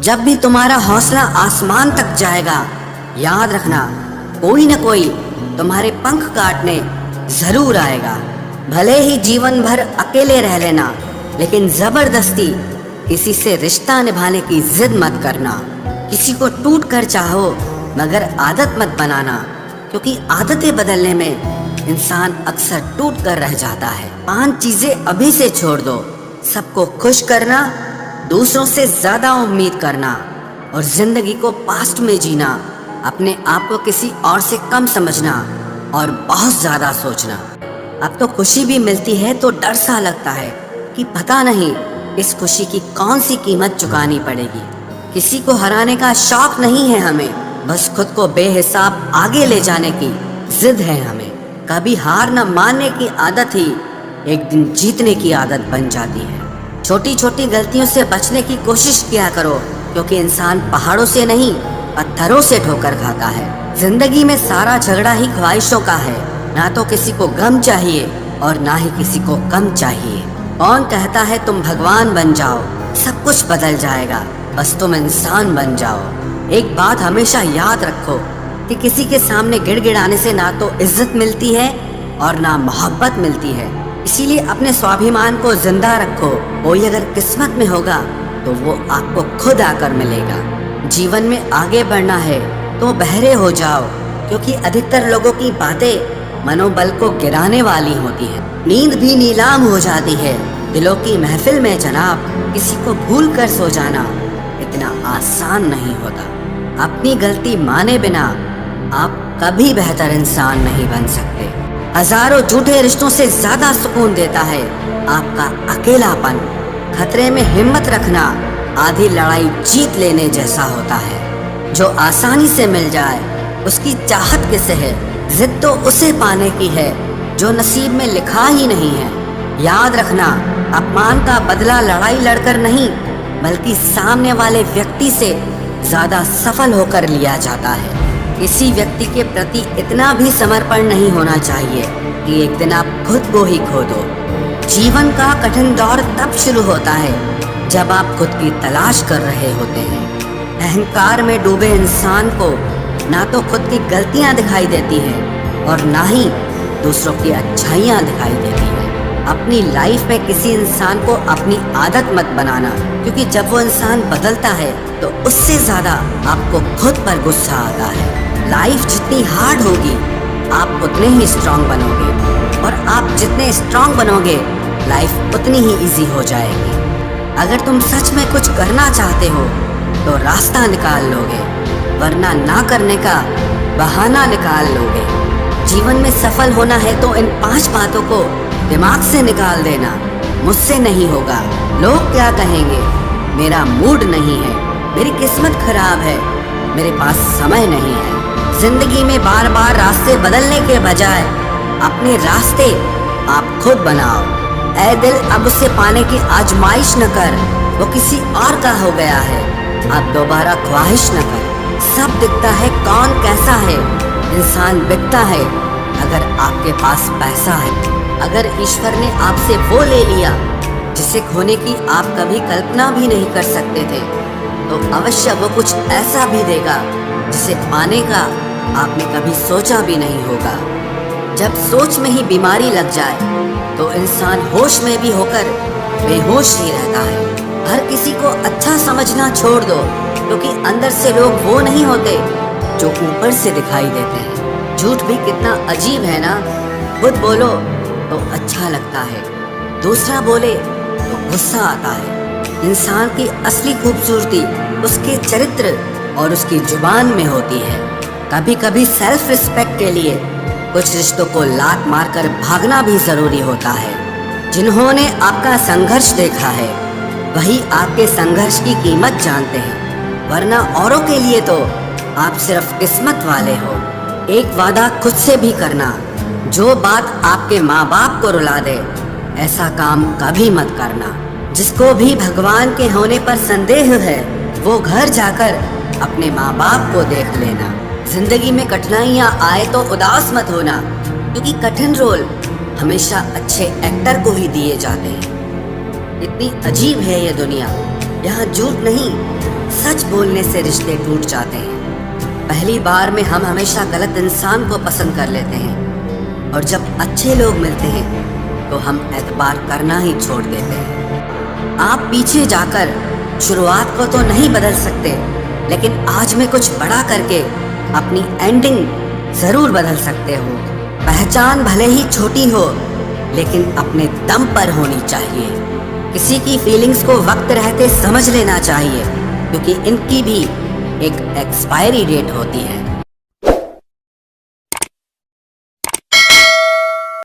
जब भी तुम्हारा हौसला आसमान तक जाएगा, याद रखना कोई न कोई तुम्हारे पंख काटने जरूर आएगा। भले ही जीवन भर अकेले रह लेना, लेकिन जबरदस्ती किसी से रिश्ता निभाने की जिद मत करना। किसी को टूट कर चाहो, मगर आदत मत बनाना, क्योंकि आदतें बदलने में इंसान अक्सर टूट कर रह जाता है। 5 चीजें अभी से छोड़ दो। सबको खुश करना, दूसरों से ज्यादा उम्मीद करना और जिंदगी को पास्ट में जीना, अपने आप को किसी और से कम समझना और बहुत ज्यादा सोचना। अब तो खुशी भी मिलती है तो डर सा लगता है कि पता नहीं इस खुशी की कौन सी कीमत चुकानी पड़ेगी। किसी को हराने का शौक नहीं है हमें, बस खुद को बेहिसाब आगे ले जाने की जिद है हमें। कभी हार न मानने की आदत ही एक दिन जीतने की आदत बन जाती है। छोटी छोटी गलतियों से बचने की कोशिश किया करो, क्योंकि इंसान पहाड़ों से नहीं पत्थरों से ठोकर खाता है। जिंदगी में सारा झगड़ा ही ख्वाहिशों का है। ना तो किसी को गम चाहिए और ना ही किसी को कम चाहिए। कौन कहता है तुम भगवान बन जाओ, सब कुछ बदल जाएगा, बस तुम इंसान बन जाओ। एक बात हमेशा याद रखो कि किसी के सामने गिड़गिड़ाने से ना तो इज्जत मिलती है और ना मोहब्बत मिलती है। इसीलिए अपने स्वाभिमान को जिंदा रखो। कोई अगर किस्मत में होगा तो वो आपको खुद आकर मिलेगा। जीवन में आगे बढ़ना है तो बहरे हो जाओ, क्योंकि अधिकतर लोगों की बातें मनोबल को गिराने वाली होती हैं। नींद भी नीलाम हो जाती है दिलों की महफिल में जनाब। किसी को भूल कर सो जाना इतना आसान नहीं होता। अपनी गलती माने बिना आप कभी बेहतर इंसान नहीं बन सकते। हजारों झूठे रिश्तों से ज्यादा सुकून देता है आपका अकेलापन। खतरे में हिम्मत रखना आधी लड़ाई जीत लेने जैसा होता है। जो आसानी से मिल जाए उसकी चाहत किसे है, जिद तो उसे पाने की है जो नसीब में लिखा ही नहीं है। याद रखना, अपमान का बदला लड़ाई लड़कर नहीं, बल्कि सामने वाले व्यक्ति से ज्यादा सफल होकर लिया जाता है। किसी व्यक्ति के प्रति इतना भी समर्पण नहीं होना चाहिए कि एक दिन आप खुद को ही खो दो। जीवन का कठिन दौर तब शुरू होता है जब आप खुद की तलाश कर रहे होते हैं। अहंकार में डूबे इंसान को ना तो खुद की गलतियां दिखाई देती हैं और ना ही दूसरों की अच्छाइयां दिखाई देती हैं। अपनी लाइफ में किसी इंसान को अपनी आदत मत बनाना, क्योंकि जब वो इंसान बदलता है तो उससे ज्यादा आपको खुद पर गुस्सा आता है। लाइफ जितनी हार्ड होगी आप उतने ही स्ट्रांग बनोगे, और आप जितने स्ट्रांग बनोगे लाइफ उतनी ही इजी हो जाएगी। अगर तुम सच में कुछ करना चाहते हो तो रास्ता निकाल लोगे, वरना ना करने का बहाना निकाल लोगे। जीवन में सफल होना है तो इन 5 बातों को दिमाग से निकाल देना। मुझसे नहीं होगा, लोग क्या कहेंगे, मेरा मूड नहीं है, मेरी किस्मत खराब है, मेरे पास समय नहीं है। जिंदगी में बार बार रास्ते बदलने के बजाय अपने रास्ते आप खुद बनाओ। ऐ दिल, अब उसे पाने की आजमाइश न कर, वो किसी और का हो गया है, अब दोबारा ख्वाहिश न कर। सब दिखता है कौन कैसा है, इंसान बिकता है अगर आपके पास पैसा है। अगर ईश्वर ने आपसे वो ले लिया जिसे खोने की आप कभी कल्पना भी नहीं कर सकते थे, तो अवश्य वो कुछ ऐसा भी देगा जिसे पाने का आपने कभी सोचा भी नहीं होगा। जब सोच में ही बीमारी लग जाए तो इंसान होश में भी होकर बेहोश ही रहता है। हर किसी को अच्छा समझना छोड़ दो, क्योंकि अंदर से लोग वो नहीं होते जो ऊपर से दिखाई देते हैं। झूठ भी कितना अजीब है ना, खुद बोलो तो अच्छा लगता है, दूसरा बोले तो गुस्सा आता है। इंसान की असली खूबसूरती उसके चरित्र और उसकी जुबान में होती है। कभी कभी सेल्फ रिस्पेक्ट के लिए कुछ रिश्तों को लात मारकर भागना भी जरूरी होता है। जिन्होंने आपका संघर्ष देखा है वही आपके संघर्ष की कीमत जानते हैं, वरना औरों के लिए तो आप सिर्फ किस्मत वाले हो। एक वादा खुद से भी करना, जो बात आपके माँ बाप को रुला दे ऐसा काम कभी मत करना। जिसको भी भगवान के होने पर संदेह है वो घर जाकर अपने माँ बाप को देख लेना। जिंदगी में कठिनाइयाँ आए तो उदास मत होना, क्योंकि कठिन रोल हमेशा अच्छे एक्टर को ही दिए जाते हैं। इतनी अजीब है ये दुनिया, यहाँ झूठ नहीं सच बोलने से रिश्ते टूट जाते हैं। पहली बार में हम हमेशा गलत इंसान को पसंद कर लेते हैं और जब अच्छे लोग मिलते हैं तो हम एतबार करना ही छोड़ देते हैं। आप पीछे जाकर शुरुआत को तो नहीं बदल सकते, लेकिन आज में कुछ बड़ा करके अपनी एंडिंग जरूर बदल सकते हो। पहचान भले ही छोटी हो, लेकिन अपने दम पर होनी चाहिए। किसी की फीलिंग्स को वक्त रहते समझ लेना चाहिए, क्योंकि इनकी भी एक एक्सपायरी डेट होती है।